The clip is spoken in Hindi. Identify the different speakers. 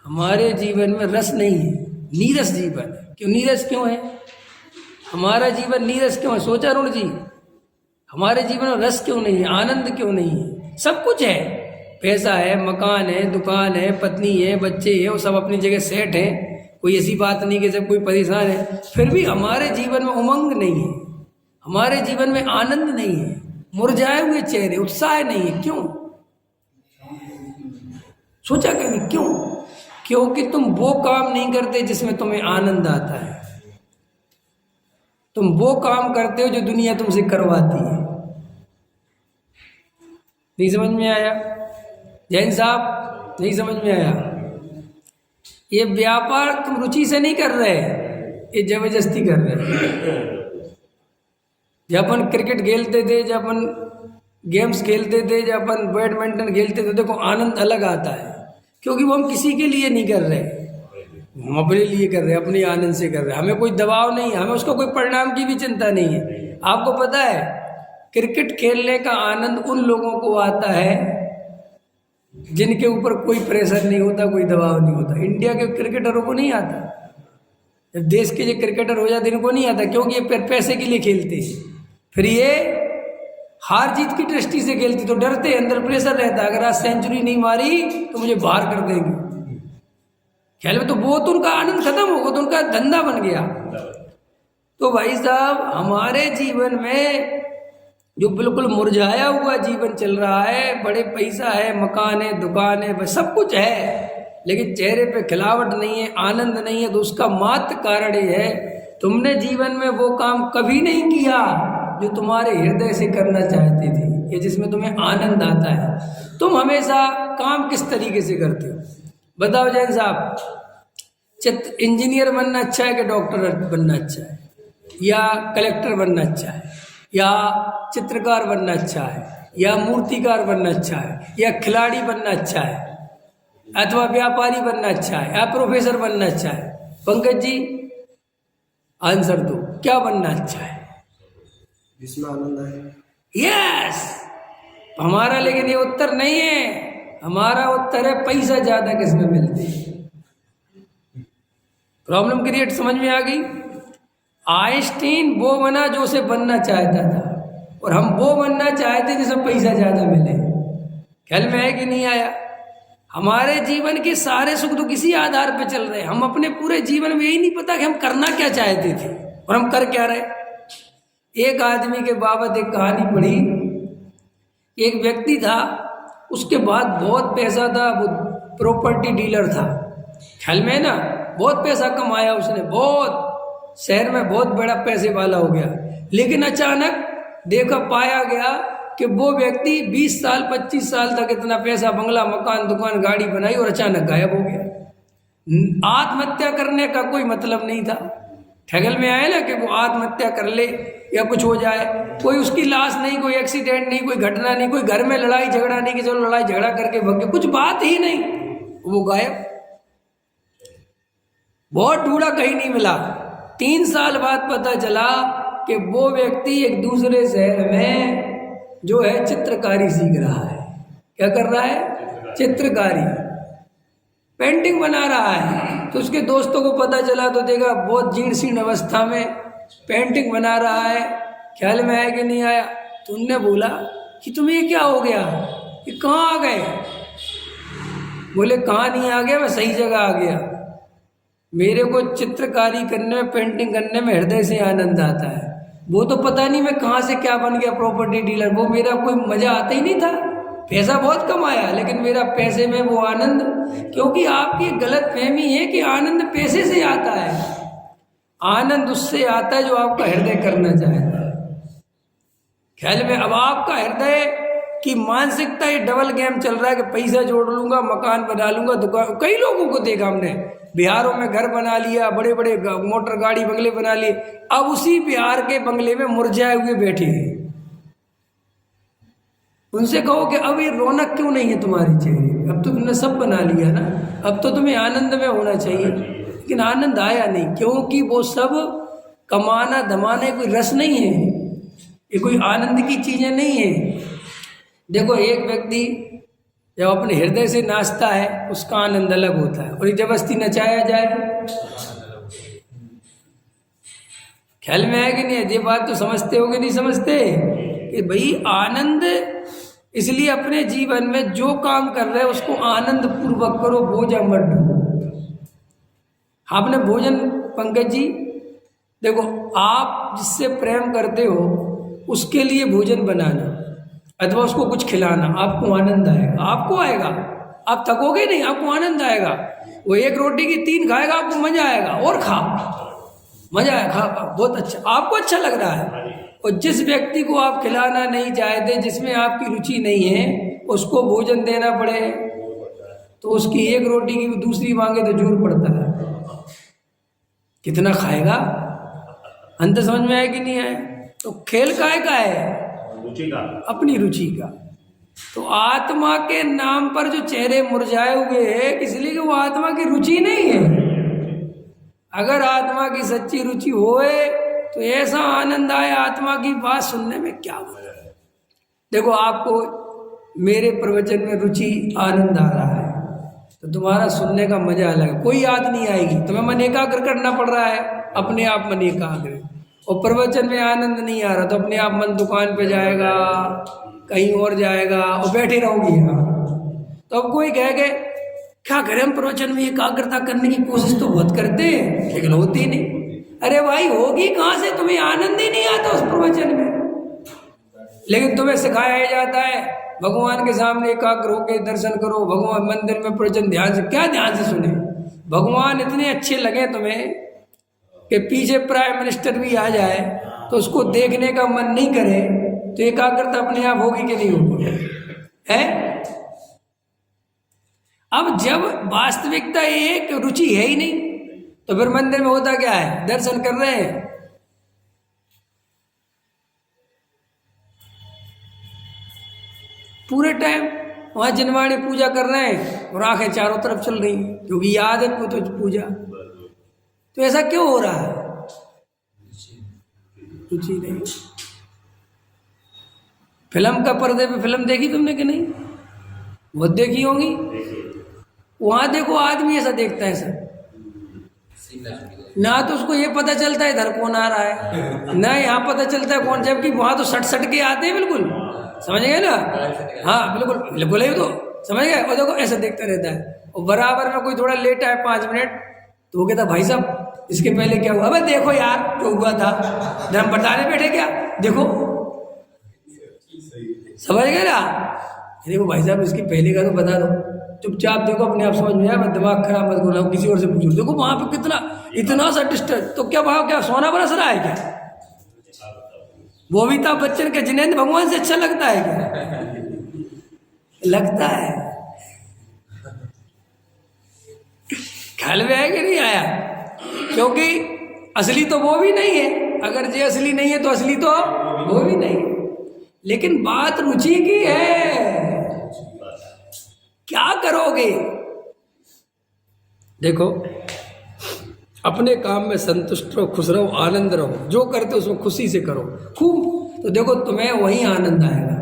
Speaker 1: हमारे जीवन में रस नहीं है, नीरस जीवन है। क्यों नीरस क्यों है? हमारा जीवन नीरस क्यों है? सोचा अरुण जी, हमारे जीवन में रस क्यों नहीं है, आनंद क्यों नहीं है? सब कुछ है, पैसा है, मकान है, दुकान है, पत्नी है, बच्चे हैं, वो सब अपनी जगह सेट है, कोई ऐसी बात नहीं कि सब कोई परेशान है, फिर भी हमारे जीवन में उमंग नहीं है, हमारे जीवन में आनंद नहीं है, मुरझाए हुए चेहरे, उत्साह नहीं है। क्यों? सोचा कभी क्यों? क्योंकि तुम वो काम नहीं करते जिसमें तुम्हें आनंद आता है, तुम वो काम करते हो जो दुनिया तुमसे करवाती है। नहीं समझ में आया जैन साहब? नहीं समझ में आया? ये व्यापार तुम रुचि से नहीं कर रहे, ये जबरदस्ती कर रहे। जब अपन क्रिकेट खेलते थे, जब अपन गेम्स खेलते थे, जब अपन बैडमिंटन खेलते थे, देखो आनंद अलग आता है, क्योंकि वो हम किसी के लिए नहीं कर रहे, हम अपने लिए कर रहे हैं, अपने आनंद से कर रहे हैं। हमें कोई दबाव नहीं है, हमें उसका कोई परिणाम की भी चिंता नहीं है। आपको पता है क्रिकेट खेलने का आनंद उन लोगों को आता है जिनके ऊपर कोई प्रेशर नहीं होता, कोई दबाव नहीं होता। इंडिया के क्रिकेटरों को नहीं आता, जब देश के जो क्रिकेटर हो जाते इनको नहीं आता, क्योंकि ये पैसे के लिए खेलते हैं। फिर ये हार जीत की दृष्टि से खेलती, तो डरते, अंदर प्रेशर रहता है, अगर आज सेंचुरी नहीं मारी तो मुझे बाहर कर देंगे। खेल में तो वो तो उनका आनंद खत्म हो गया, तो उनका धंधा बन गया। तो भाई साहब हमारे जीवन में जो बिल्कुल मुरझाया हुआ जीवन चल रहा है, बड़े पैसा है, मकान है, दुकान है, बस सब कुछ है, लेकिन चेहरे पे खिलावट नहीं है, आनंद नहीं है, तो उसका मात्र कारण ये है तुमने जीवन में वो काम कभी नहीं किया जो तुम्हारे हृदय से करना चाहते थे, या जिसमें तुम्हें आनंद आता है। तुम हमेशा काम किस तरीके से करते हो बताओ जैन साहब? इंजीनियर बनना अच्छा है कि डॉक्टर बनना अच्छा है, या कलेक्टर बनना अच्छा है, या चित्रकार बनना अच्छा है, या मूर्तिकार बनना अच्छा है, या खिलाड़ी बनना अच्छा है, अथवा व्यापारी बनना अच्छा है, या प्रोफेसर बनना अच्छा है? पंकज जी आंसर दो, क्या बनना अच्छा है?
Speaker 2: जिसमें आनंद है।
Speaker 1: यस, हमारा लेकिन ये उत्तर नहीं है, हमारा उत्तर है पैसा ज्यादा किसमें मिलते है। प्रॉब्लम क्रिएट समझ में आ गई? आइंस्टीन वो बना जो उसे बनना चाहता था, और हम वो बनना चाहते जिसमें पैसा ज्यादा मिले। ख्याल में है कि नहीं आया? हमारे जीवन के सारे सुख दुख इसी आधार पर चल रहे हैं। हम अपने पूरे जीवन में यही नहीं पता कि हम करना क्या चाहते थे और हम कर क्या रहे। एक आदमी के बाबत एक कहानी पढ़ी। एक व्यक्ति था, उसके बाद बहुत पैसा था, वो प्रॉपर्टी डीलर था, ख्याल में है ना, बहुत पैसा कमाया उसने, बहुत शहर में बहुत बड़ा पैसे वाला हो गया। लेकिन अचानक देखा पाया गया कि वो व्यक्ति 20 साल 25 साल तक इतना पैसा, बंगला, मकान, दुकान, गाड़ी बनाई और अचानक गायब हो गया। आत्महत्या करने का कोई मतलब नहीं था। ठगल में आया ना कि वो आत्महत्या कर ले या कुछ हो जाए, कोई उसकी लाश नहीं, कोई एक्सीडेंट नहीं, कोई घटना नहीं, कोई घर में लड़ाई झगड़ा नहीं कि चलो लड़ाई झगड़ा करके भग गए, कुछ बात ही नहीं, वो गायब। बहुत ढूंढा, कहीं नहीं मिला। 3 साल बाद पता चला कि वो व्यक्ति एक दूसरे शहर में जो है चित्रकारी सीख रहा है। क्या कर रहा है? चित्रकारी, पेंटिंग बना रहा है। तो उसके दोस्तों को पता चला तो देखा बहुत जीर्ण शीर्ण अवस्था में पेंटिंग बना रहा है। ख्याल में आया कि नहीं आया? तो उनने बोला कि तुम्हें ये क्या हो गया, ये कहाँ आ गए? बोले कहाँ नहीं आ गया, मैं सही जगह आ गया। मेरे को चित्रकारी करने में, पेंटिंग करने में हृदय से आनंद आता है। वो तो पता नहीं मैं कहाँ से क्या बन गया प्रॉपर्टी डीलर, वो मेरा कोई मजा आता ही नहीं था। पैसा बहुत कमाया लेकिन मेरा पैसे में वो आनंद, क्योंकि आपकी गलत फहमी है कि आनंद पैसे से आता है। आनंद उससे आता है जो आपका हृदय करना चाहता है। ख्याल में? अब आपका हृदय की मानसिकता ये डबल गेम चल रहा है कि पैसा जोड़ लूंगा, मकान बना लूंगा, दुकान। कई लोगों को देखा हमने, बिहारों में घर बना लिया, बड़े बड़े मोटर गाड़ी बंगले बना लिए, अब उसी बिहार के बंगले में मुरझाए हुए बैठे हैं। उनसे कहो कि अब ये रौनक क्यों नहीं है तुम्हारे चेहरे? अब तो तुमने सब बना लिया ना, अब तो तुम्हें आनंद में होना चाहिए, लेकिन आनंद आया नहीं, क्योंकि वो सब कमाना धमाने कोई रस नहीं है, ये कोई आनंद की चीजें नहीं है। देखो एक व्यक्ति जब अपने हृदय से नाचता है उसका आनंद अलग होता है, और ये जबरदस्ती नचाया जाए, ख्याल में है कि नहीं? ये बात तो समझते हो कि नहीं समझते कि भाई आनंद, इसलिए अपने जीवन में जो काम कर रहे हो उसको आनंद पूर्वक करो, बोझा मत ढूंढो। आपने भोजन, पंकज जी देखो, आप जिससे प्रेम करते हो उसके लिए भोजन बनाना अथवा उसको कुछ खिलाना, आपको आनंद आएगा, आपको आएगा, आप थकोगे नहीं, आपको आनंद आएगा। वो एक रोटी की 3 खाएगा, आपको मजा आएगा, और खा, मजा आएगा, खा, बहुत अच्छा, आपको अच्छा लग रहा है। और जिस व्यक्ति को आप खिलाना नहीं चाहते, जिसमें आपकी रुचि नहीं है, उसको भोजन देना पड़े तो उसकी एक रोटी की दूसरी मांगे तो जोर पड़ता है, कितना खाएगा? अंत समझ में आया कि नहीं आया? तो खेल काहे का है?
Speaker 3: रुचि का,
Speaker 1: अपनी रुचि का। तो आत्मा के नाम पर जो चेहरे मुरझाए हुए हैं, इसलिए कि वो आत्मा की रुचि नहीं है। अगर आत्मा की सच्ची रुचि होए तो ऐसा आनंद आए आत्मा की बात सुनने में, क्या होता है। देखो, आपको मेरे प्रवचन में रुचि, आनंद आ रहा है तो तुम्हारा सुनने का मजा अलग है, कोई याद नहीं आएगी, तुम्हें मन एकाग्र करना पड़ रहा है, अपने आप मन एकाग्र। और प्रवचन में आनंद नहीं आ रहा तो अपने आप मन दुकान पे जाएगा, कहीं और जाएगा, और बैठे रहोगी यहाँ। तो अब कोई कह गए क्या करें, हम प्रवचन में एकाग्रता करने की कोशिश तो बहुत करते हैं लेकिन होती नहीं। अरे भाई, होगी कहाँ से? तुम्हें आनंद ही नहीं आता उस प्रवचन में। लेकिन तुम्हें सिखाया जाता है भगवान के सामने एकाग्र होकर दर्शन करो, भगवान मंदिर में प्रवचन ध्यान से, क्या ध्यान से सुने? भगवान इतने अच्छे लगे तुम्हें कि पीछे प्राइम मिनिस्टर भी आ जाए तो उसको देखने का मन नहीं करे, तो एकाग्रता अपने आप होगी कि नहीं होगी? है? अब जब वास्तविकता एक रुचि है ही नहीं तो फिर मंदिर में होता क्या है? दर्शन कर रहे हैं, पूरे टाइम वहां जिनवाणी पूजा कर रहे हैं और आंखें चारों तरफ चल रही हैं क्योंकि याद है तो पूजा। तो ऐसा क्यों हो रहा है? रुचि नहीं। फिल्म का पर्दे पे फिल्म देखी तुमने कि नहीं? बहुत देखी होगी। वहां देखो आदमी ऐसा देखता है सर, ना तो उसको ये पता चलता है इधर कौन आ रहा है, ना यहाँ पता चलता है कौन, जबकि वहां तो सट के आते हैं, बिल्कुल समझ गए ना? हाँ बिल्कुल बिल्कुल ही तो समझ गए। और देखो ऐसा देखता रहता है, और बराबर में कोई थोड़ा लेट आए 5 मिनट तो वो कहता भाई साहब इसके पहले क्या हुआ? अबे देखो यार जो हुआ था, धर्म बताने बैठे क्या, देखो, समझ गए ना? देखो भाई साहब इसकी पहले का तो बता दो, चुपचाप देखो, अपने आप समझ में आया, मैं दिमाग खराब मत करो, किसी और से पूछो। देखो वहां पे कितना इतना सा डिस्टर्ब, तो क्या वहां क्या सोना बरस रहा है क्या? वो अमिताभ बच्चन के जिनेंद्र भगवान से अच्छा लगता है क्या? लगता है। ख्याल में आया कि नहीं आया? क्योंकि असली तो वो भी नहीं है, अगर ये असली नहीं है तो असली तो वो भी नहीं है। लेकिन बात रुचि की है, क्या करोगे? देखो, अपने काम में संतुष्ट रहो, खुश रहो, आनंद रहो, जो करते हो उसमें खुशी से करो खूब, तो देखो तुम्हें वही आनंद आएगा।